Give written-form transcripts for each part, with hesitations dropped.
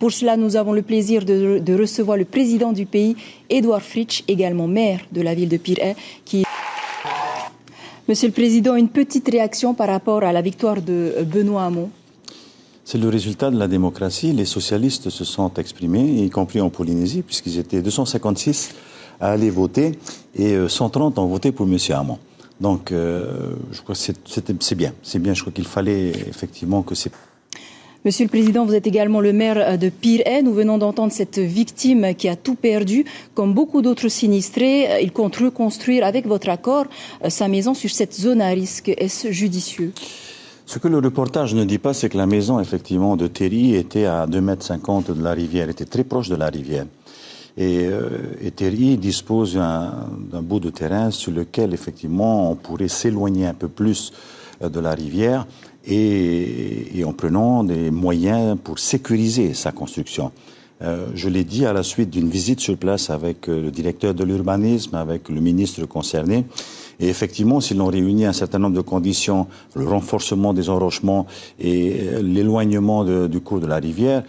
Pour cela, nous avons le plaisir de recevoir le président du pays, Edouard Fritch, également maire de la ville de Pire. Monsieur le Président, une petite réaction par rapport à la victoire de Benoît Hamon. C'est le résultat de la démocratie. Les socialistes se sont exprimés, y compris en Polynésie, puisqu'ils étaient 256 à aller voter et 130 ont voté pour M. Hamon. Donc, je crois que c'est bien. C'est bien, je crois qu'il fallait effectivement que c'est... Monsieur le Président, vous êtes également le maire de Pire. Nous venons d'entendre cette victime qui a tout perdu. Comme beaucoup d'autres sinistrés, il compte reconstruire avec votre accord sa maison sur cette zone à risque. Est-ce judicieux? Ce que le reportage ne dit pas, c'est que la maison, effectivement, de Terry était à 2,50 m de la rivière, était très proche de la rivière. Et Terry dispose d'un bout de terrain sur lequel, effectivement, on pourrait s'éloigner un peu plus de la rivière et en prenant des moyens pour sécuriser sa construction. Je l'ai dit à la suite d'une visite sur place avec le directeur de l'urbanisme, avec le ministre concerné. Et effectivement, si l'on réunit un certain nombre de conditions, le renforcement des enrochements et l'éloignement du cours de la rivière,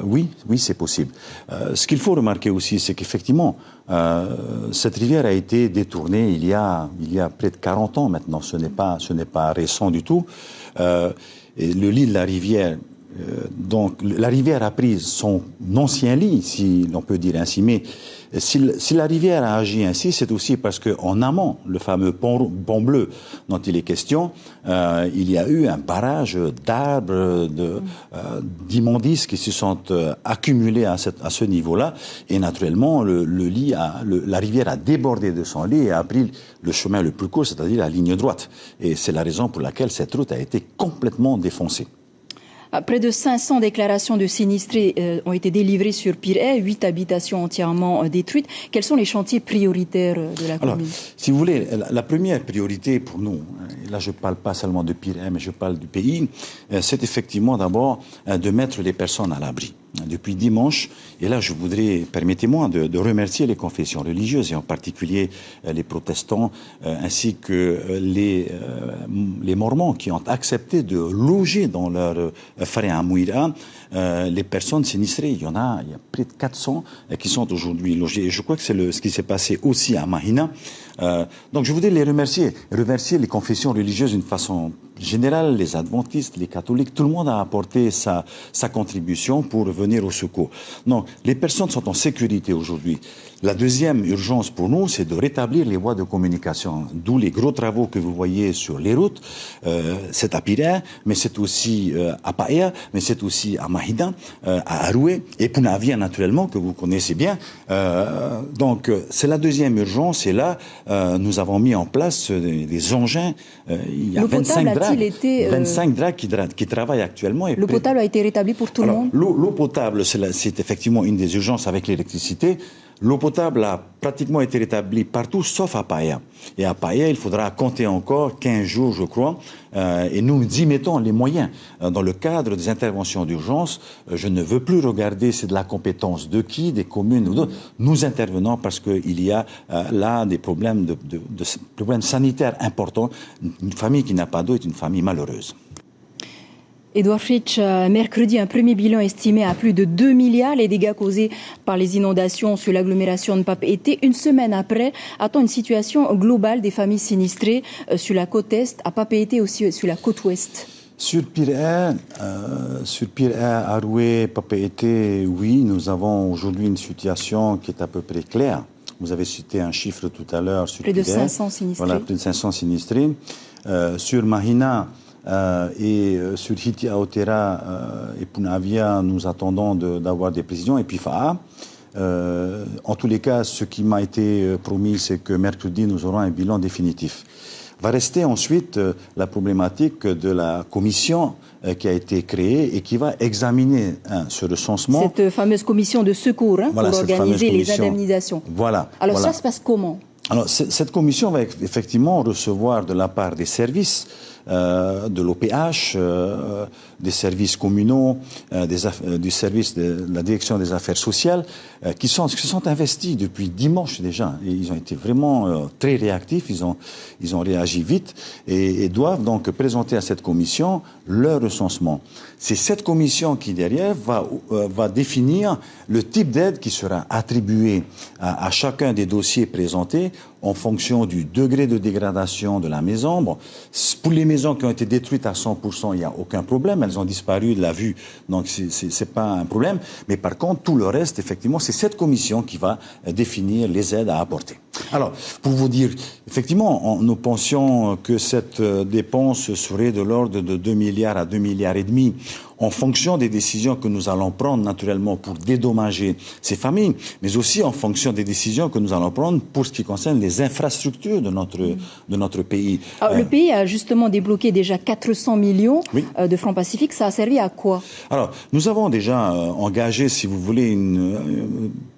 oui, c'est possible. Ce qu'il faut remarquer aussi, c'est qu'effectivement, cette rivière a été détournée il y a près de 40 ans maintenant. Ce n'est pas récent du tout. Et le lit de la rivière, donc la rivière a pris son ancien lit, si l'on peut dire ainsi, mais si la rivière a agi ainsi, c'est aussi parce qu'en amont, le fameux pont bleu dont il est question, il y a eu un barrage d'arbres, d'immondices qui se sont accumulés à ce niveau-là, et naturellement, la rivière a débordé de son lit et a pris le chemin le plus court, c'est-à-dire la ligne droite. Et c'est la raison pour laquelle cette route a été complètement défoncée. Près de 500 déclarations de sinistrés ont été délivrées sur Pire, 8 habitations entièrement détruites. Quels sont les chantiers prioritaires de la commune? Si vous voulez, la première priorité pour nous, et là je ne parle pas seulement de Pire, mais je parle du pays, c'est effectivement d'abord de mettre les personnes à l'abri. Depuis dimanche, et là je voudrais, permettez-moi, de remercier les confessions religieuses, et en particulier les protestants, ainsi que les mormons qui ont accepté de loger dans leur Frère à Mouira, les personnes sinistrées. Il y a près de 400 qui sont aujourd'hui logées. Et je crois que c'est ce qui s'est passé aussi à Mahina. Donc je voudrais les remercier les confessions religieuses d'une façon générale, les adventistes, les catholiques, tout le monde a apporté sa contribution pour venir au secours. Donc les personnes sont en sécurité aujourd'hui. La deuxième urgence pour nous, c'est de rétablir les voies de communication, d'où les gros travaux que vous voyez sur les routes. C'est à Pire, mais c'est aussi à Paia, mais c'est aussi à Mahina, à Aroué, et Punavia naturellement, que vous connaissez bien. Donc c'est la deuxième urgence, et là, nous avons mis en place des engins. Il y a 25 drags qui travaillent actuellement. L'eau potable a été rétablie pour tout le monde? L'eau potable, c'est effectivement une des urgences avec l'électricité. L'eau potable a pratiquement été rétablie partout, sauf à Paia. Et à Paia, il faudra compter encore 15 jours, je crois. Et nous y mettons les moyens. Dans le cadre des interventions d'urgence, je ne veux plus regarder c'est de la compétence de qui, des communes ou d'autres. Nous intervenons parce qu'il y a là des problèmes, problèmes sanitaires importants. Une famille qui n'a pas d'eau est une famille malheureuse. Edouard Fritch, mercredi, un premier bilan estimé à plus de 2 milliards les dégâts causés par les inondations sur l'agglomération de Papeete. Une semaine après, attend une situation globale des familles sinistrées sur la côte est, à Papeete aussi sur la côte ouest. Sur Pire, Aroué, Papeete, oui, nous avons aujourd'hui une situation qui est à peu près claire. Vous avez cité un chiffre tout à l'heure sur Près de 500 sinistrés. Voilà, près de 500 sinistrés. Sur Mahina, et sur Hiti Aotera et Punavia, nous attendons d'avoir des précisions. Et puis Fa'a. En tous les cas, ce qui m'a été promis, c'est que mercredi, nous aurons un bilan définitif. Va rester ensuite la problématique de la commission qui a été créée et qui va examiner ce recensement. Cette fameuse commission de secours pour organiser les indemnisations. Voilà. Alors ça se passe comment? Alors, cette commission va effectivement recevoir de la part des services de l'OPH, des services communaux, du service de la direction des affaires sociales, qui se sont investis depuis dimanche déjà. Et ils ont été vraiment très réactifs, ils ont réagi vite et doivent donc présenter à cette commission leur recensement. C'est cette commission qui, derrière, va définir le type d'aide qui sera attribué à chacun des dossiers présentés en fonction du degré de dégradation de la maison. Bon, pour les maisons qui ont été détruites à 100%, il n'y a aucun problème. Elles ont disparu de la vue, donc c'est pas un problème. Mais par contre, tout le reste, effectivement, c'est cette commission qui va définir les aides à apporter. Alors, pour vous dire, effectivement, nous pensions que cette dépense serait de l'ordre de 2 milliards à 2 milliards et demi en fonction des décisions que nous allons prendre naturellement pour dédommager ces familles, mais aussi en fonction des décisions que nous allons prendre pour ce qui concerne les infrastructures de notre pays. Alors, le pays a justement débloqué déjà 400 millions de francs pacifiques. Ça a servi à quoi? Alors, nous avons déjà engagé, si vous voulez,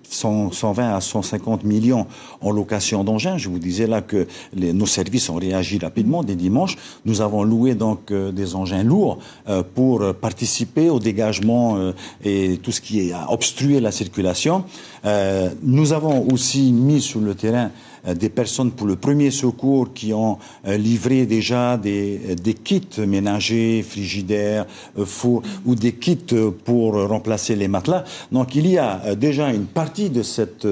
120 à 150 millions en location d'engins. Je vous disais là que nos services ont réagi rapidement dès dimanche. Nous avons loué donc des engins lourds pour participer au dégagement et tout ce qui a obstrué la circulation. Nous avons aussi mis sur le terrain des personnes pour le premier secours qui ont livré déjà des kits ménagers, frigidaires, fours ou des kits pour remplacer les matelas. Donc il y a déjà une partie de cet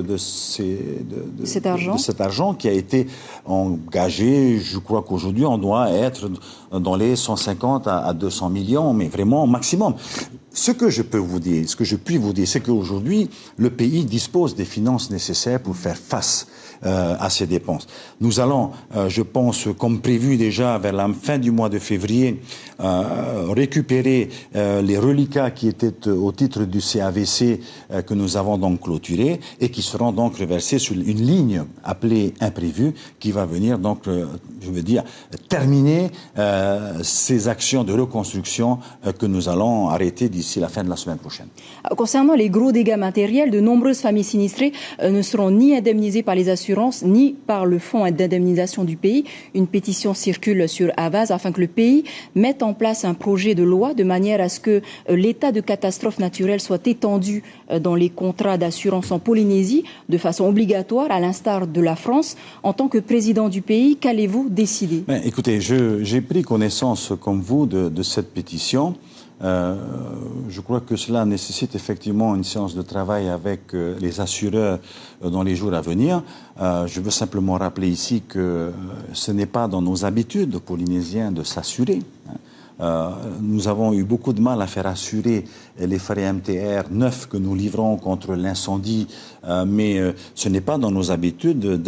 argent qui a été engagé. Je crois qu'aujourd'hui on doit être dans les 150 à 200 millions, mais vraiment au maximum. Ce que je puis vous dire, c'est qu'aujourd'hui, le pays dispose des finances nécessaires pour faire face à ces dépenses. Nous allons, je pense, comme prévu déjà vers la fin du mois de février, récupérer les reliquats qui étaient au titre du CAVC que nous avons donc clôturé et qui seront donc reversés sur une ligne appelée imprévue qui va venir donc, je veux dire, terminer ces actions de reconstruction que nous allons arrêter d'ici la fin de la semaine prochaine. Concernant les gros dégâts matériels, de nombreuses familles sinistrées ne seront ni indemnisées par les assurances ni par le fonds d'indemnisation du pays. Une pétition circule sur Avaz afin que le pays mette en place un projet de loi de manière à ce que l'état de catastrophe naturelle soit étendu dans les contrats d'assurance en Polynésie de façon obligatoire, à l'instar de la France. En tant que président du pays, qu'allez-vous décider? Écoutez, j'ai pris connaissance, comme vous, de cette pétition. Je crois que cela nécessite effectivement une séance de travail avec les assureurs dans les jours à venir. Je veux simplement rappeler ici que ce n'est pas dans nos habitudes polynésiens de s'assurer. Nous avons eu beaucoup de mal à faire assurer les frais MTR neufs que nous livrons contre l'incendie, mais ce n'est pas dans nos habitudes.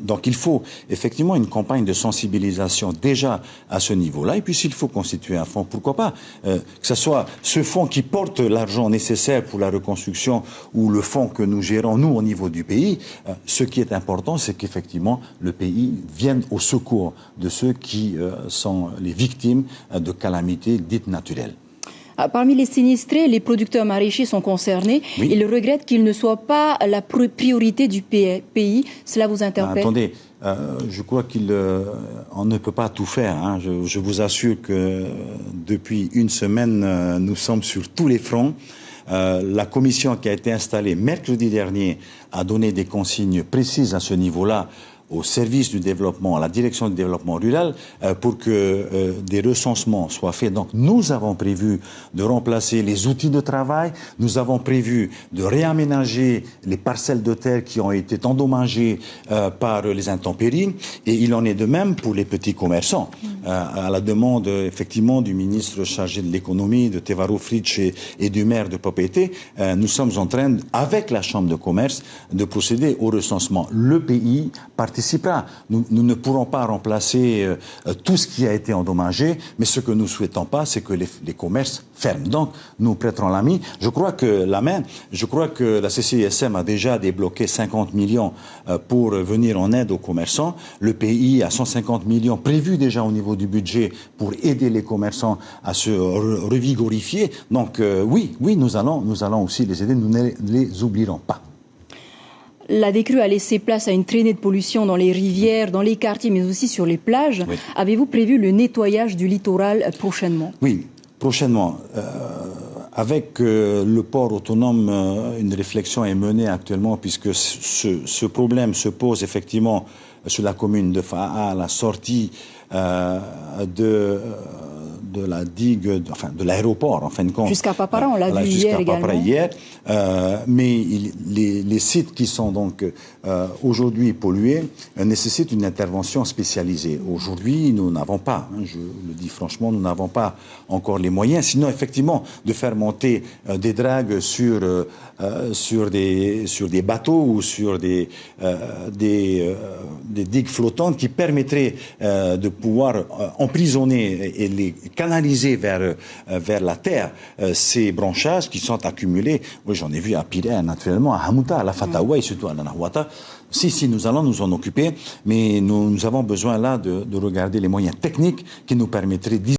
Donc il faut effectivement une campagne de sensibilisation déjà à ce niveau-là. Et puis s'il faut constituer un fonds, pourquoi pas que ce soit ce fonds qui porte l'argent nécessaire pour la reconstruction ou le fonds que nous gérons, nous, au niveau du pays. Ce qui est important, c'est qu'effectivement le pays vienne au secours de ceux qui sont les victimes de calamités dites naturelles. Parmi les sinistrés, les producteurs maraîchers sont concernés. Oui. Ils regrettent qu'ils ne soient pas la priorité du pays. Cela vous interpelle? Attendez, je crois qu'on ne peut pas tout faire. Hein. Je vous assure que depuis une semaine, nous sommes sur tous les fronts. La commission qui a été installée mercredi dernier a donné des consignes précises à ce niveau-là au service du développement, à la direction du développement rural, pour que des recensements soient faits. Donc nous avons prévu de remplacer les outils de travail, nous avons prévu de réaménager les parcelles de terre qui ont été endommagées par les intempéries, et il en est de même pour les petits commerçants. À la demande effectivement du ministre chargé de l'économie, de Tevaro Fritsch et du maire de Papeete, nous sommes en train, avec la Chambre de commerce, de procéder au recensement. Le pays participera. Nous ne pourrons pas remplacer tout ce qui a été endommagé, mais ce que nous ne souhaitons pas, c'est que les commerces ferment. Donc, nous prêterons la main. Je crois que la CCISM a déjà débloqué 50 millions pour venir en aide aux commerçants. Le pays a 150 millions prévus déjà au niveau du budget pour aider les commerçants à se revigorifier. Donc, oui, nous allons aussi les aider. Nous ne les oublierons pas. La décrue a laissé place à une traînée de pollution dans les rivières, dans les quartiers, mais aussi sur les plages. Oui. Avez-vous prévu le nettoyage du littoral prochainement? Oui, prochainement. Avec le port autonome, une réflexion est menée actuellement puisque ce problème se pose effectivement sur la commune de Fa'a à la sortie de la digue, enfin de l'aéroport en fin de compte. Jusqu'à Papara, on l'a vu hier également. Papara hier, mais les sites qui sont donc aujourd'hui pollués nécessitent une intervention spécialisée. Aujourd'hui, nous n'avons pas, je le dis franchement, nous n'avons pas encore les moyens, sinon effectivement de faire monter des dragues sur des bateaux ou sur des digues flottantes qui permettraient de pouvoir emprisonner et les canaliser vers la terre ces branchages qui sont accumulés. Oui, j'en ai vu à Pirée, naturellement, à Hamouta, à la Fatawa et surtout à la Nahwata. Si, nous allons nous en occuper, mais nous avons besoin là de regarder les moyens techniques qui nous permettraient